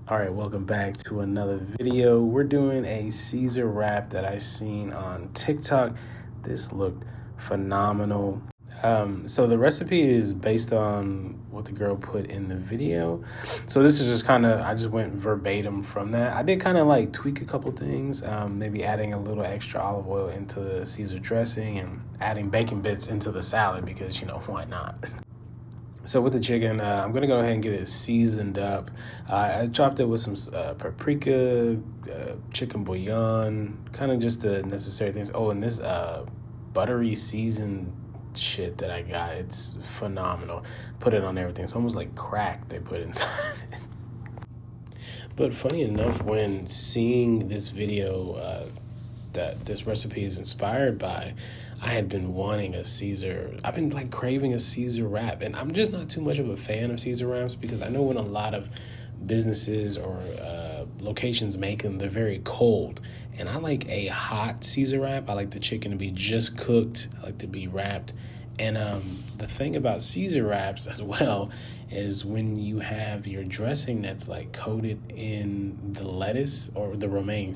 All right, welcome back to another video. We're doing a Caesar wrap that I seen on TikTok. This looked phenomenal. So the recipe is based on what the girl put in the video. So this is just I just went verbatim from that. I did kind of like tweak a couple things, maybe adding a little extra olive oil into the Caesar dressing and adding bacon bits into the salad because, why not? So with the chicken, I'm going to go ahead and get it seasoned up. I chopped it with some paprika, chicken bouillon, kind of just the necessary things. Oh, and this buttery seasoned shit that I got, it's phenomenal. Put it on everything. It's almost like crack they put inside of it. But funny enough, when seeing this video that this recipe is inspired by, I had been wanting a Caesar. I've been like craving a Caesar wrap, and I'm just not too much of a fan of Caesar wraps because I know when a lot of businesses or locations make them, they're very cold. And I like a hot Caesar wrap. I like the chicken to be just cooked. I like to be wrapped. And the thing about Caesar wraps as well is when you have your dressing that's like coated in the lettuce or the romaine,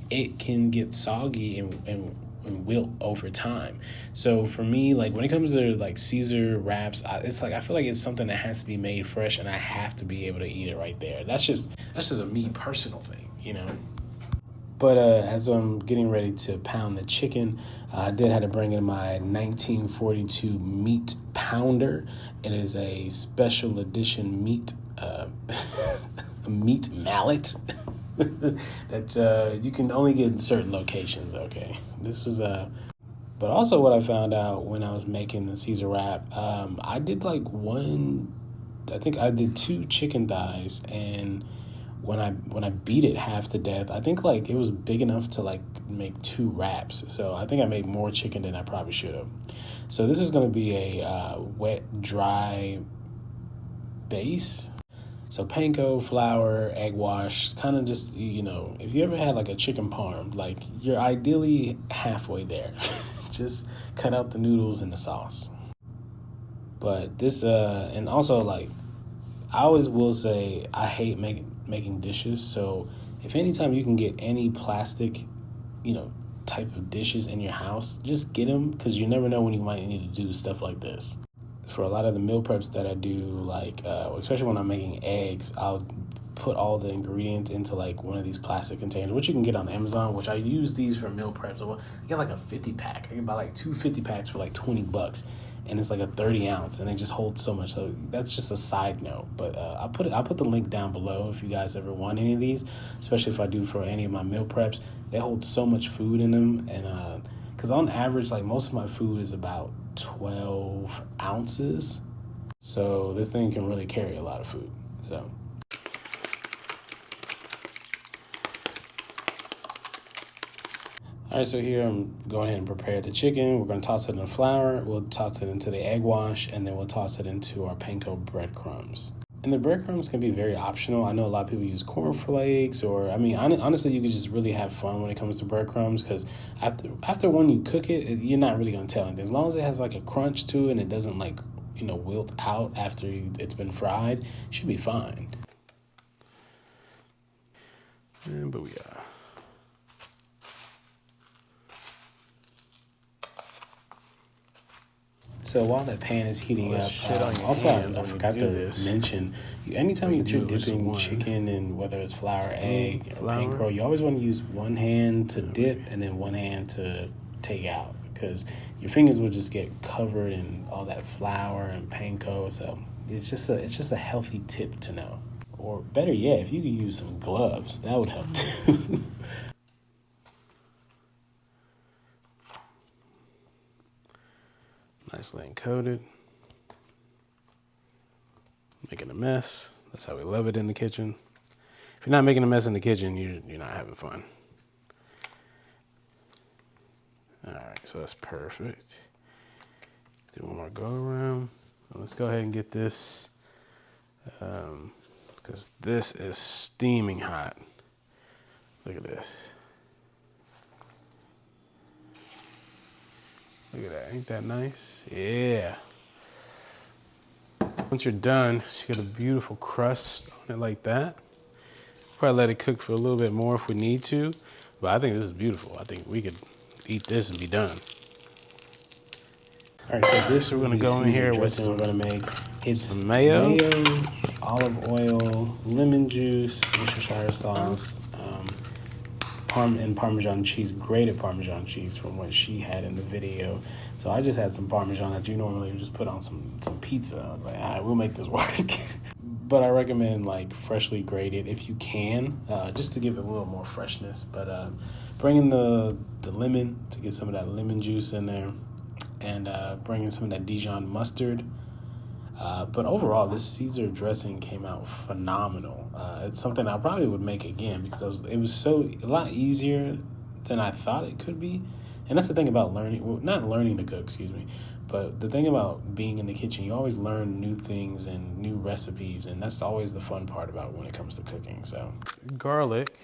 it can get soggy and wilt over time. So for me, like when it comes to like Caesar wraps, it's like I feel like it's something that has to be made fresh, and I have to be able to eat it right there. That's just a me personal thing. But as I'm getting ready to pound the chicken, I did have to bring in my 1942 meat pounder. It is a special edition meat, a meat mallet that you can only get in certain locations. Okay, this was But also, what I found out when I was making the Caesar wrap, I did I think I did 2 chicken thighs, and when I beat it half to death, I think like it was big enough to like make 2 wraps. So I think I made more chicken than I probably should have. So this is going to be a wet, dry base. So panko, flour, egg wash, kind of just, if you ever had like a chicken parm, like you're ideally halfway there. Just cut out the noodles and the sauce. But this, and also like, I always will say I hate making dishes. So if anytime you can get any plastic, type of dishes in your house, just get them because you never know when you might need to do stuff like this. For a lot of the meal preps that I do, like especially when I'm making eggs, I'll put all the ingredients into like one of these plastic containers, which you can get on Amazon, which I use these for meal preps. I get like a 50 pack. I can buy like 2 50 packs for like $20, and it's like a 30 ounce, and it just holds so much. So that's just a side note. But I'll put the link down below if you guys ever want any of these, especially if I do for any of my meal preps. They hold so much food in them, and because on average, like most of my food is about 12 ounces. So this thing can really carry a lot of food. So. All right, so here I'm going ahead and prepare the chicken. We're going to toss it in the flour. We'll toss it into the egg wash, and then we'll toss it into our panko breadcrumbs. And the breadcrumbs can be very optional. I know a lot of people use cornflakes, or honestly, you can just really have fun when it comes to breadcrumbs because after when you cook it, you're not really going to tell anything. As long as it has like a crunch to it and it doesn't like, wilt out after it's been fried, it should be fine. And booyah. So while that pan is heating up, I forgot to mention, anytime you're dipping chicken in whether it's flour, egg, or panko, you always want to use one hand to dip and then one hand to take out because your fingers will just get covered in all that flour and panko. So it's just a healthy tip to know. Or better yet, if you could use some gloves, that would help too. Nicely encoded. Making a mess. That's how we love it in the kitchen. If you're not making a mess in the kitchen, you're not having fun. All right, so that's perfect. Do one more go around. Let's go ahead and get this, because this is steaming hot. Look at this. Look at that, ain't that nice? Yeah. Once you're done, you get a beautiful crust on it like that. Probably let it cook for a little bit more if we need to. But I think this is beautiful. I think we could eat this and be done. All right, so this we're gonna go in here with some, we're gonna make. It's some mayo, olive oil, lemon juice, Worcestershire sauce, and Parmesan cheese, grated Parmesan cheese from what she had in the video. So I just had some Parmesan that you normally would just put on some pizza. I was like, all right, we'll make this work. But I recommend like freshly grated if you can, just to give it a little more freshness. But bring in the lemon to get some of that lemon juice in there, and bring in some of that Dijon mustard. But overall, this Caesar dressing came out phenomenal. It's something I probably would make again because it was a lot easier than I thought it could be. And that's the thing about not learning to cook, excuse me, but the thing about being in the kitchen, you always learn new things and new recipes, and that's always the fun part about when it comes to cooking. So, garlic.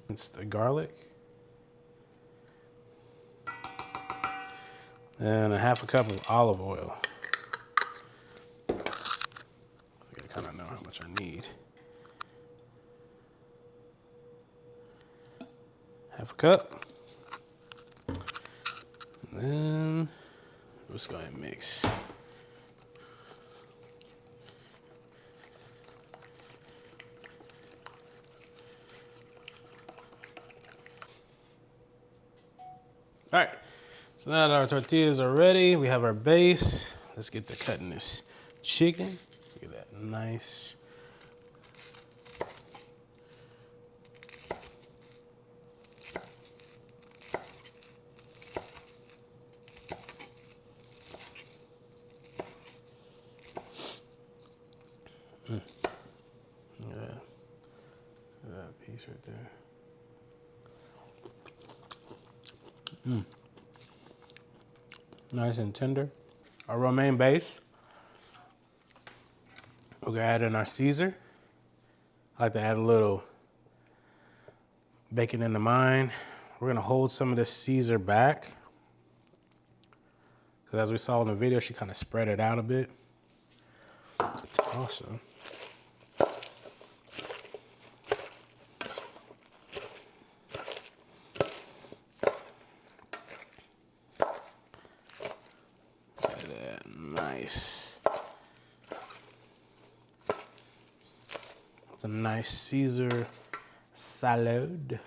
It's the garlic. And a half a cup of olive oil. I think I kind of know how much I need. Half a cup. And then let's go ahead and mix. All right. So now that our tortillas are ready, we have our base. Let's get to cutting this chicken. Look at that, nice. Look at that piece right there. Nice and tender. Our romaine base. We're gonna add in our Caesar. I like to add a little bacon into mine. We're gonna hold some of this Caesar back, because as we saw in the video, she kind of spread it out a bit. It's awesome. Nice. It's a nice Caesar salad.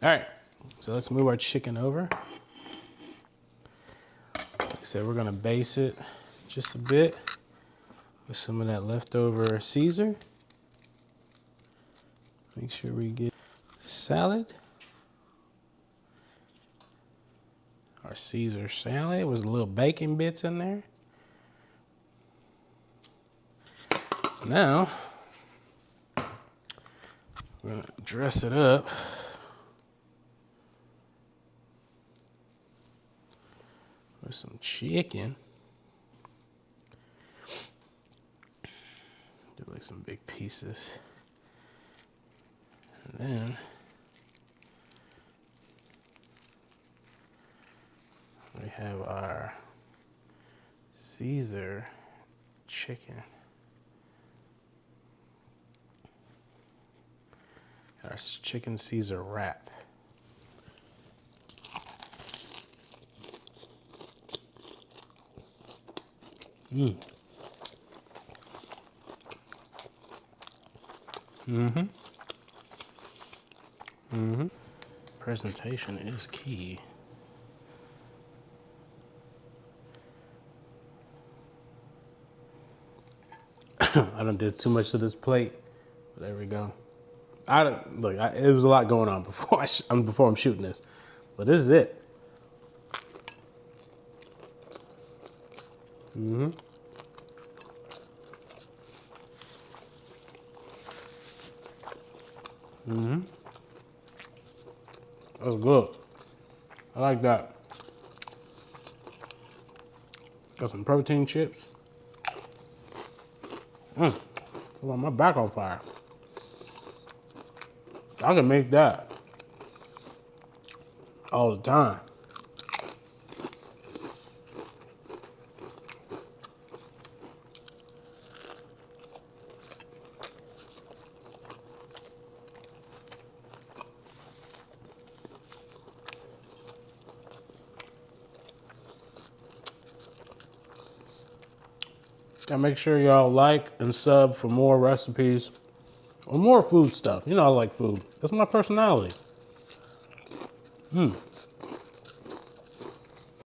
All right, so let's move our chicken over. Like I said, we're gonna base it just a bit with some of that leftover Caesar. Make sure we get the salad. Our Caesar salad with a little bacon bits in there. Now, we're gonna dress it up with some chicken. Do like some big pieces. And then we have our Caesar chicken. Our chicken Caesar wrap. Presentation is key. I done did too much to this plate. But there we go. It was a lot going on before I'm shooting this, but this is it. That's good. I like that. Got some protein chips. I want my back on fire. I can make that all the time. And make sure y'all like and sub for more recipes or more food stuff. You know I like food. That's my personality.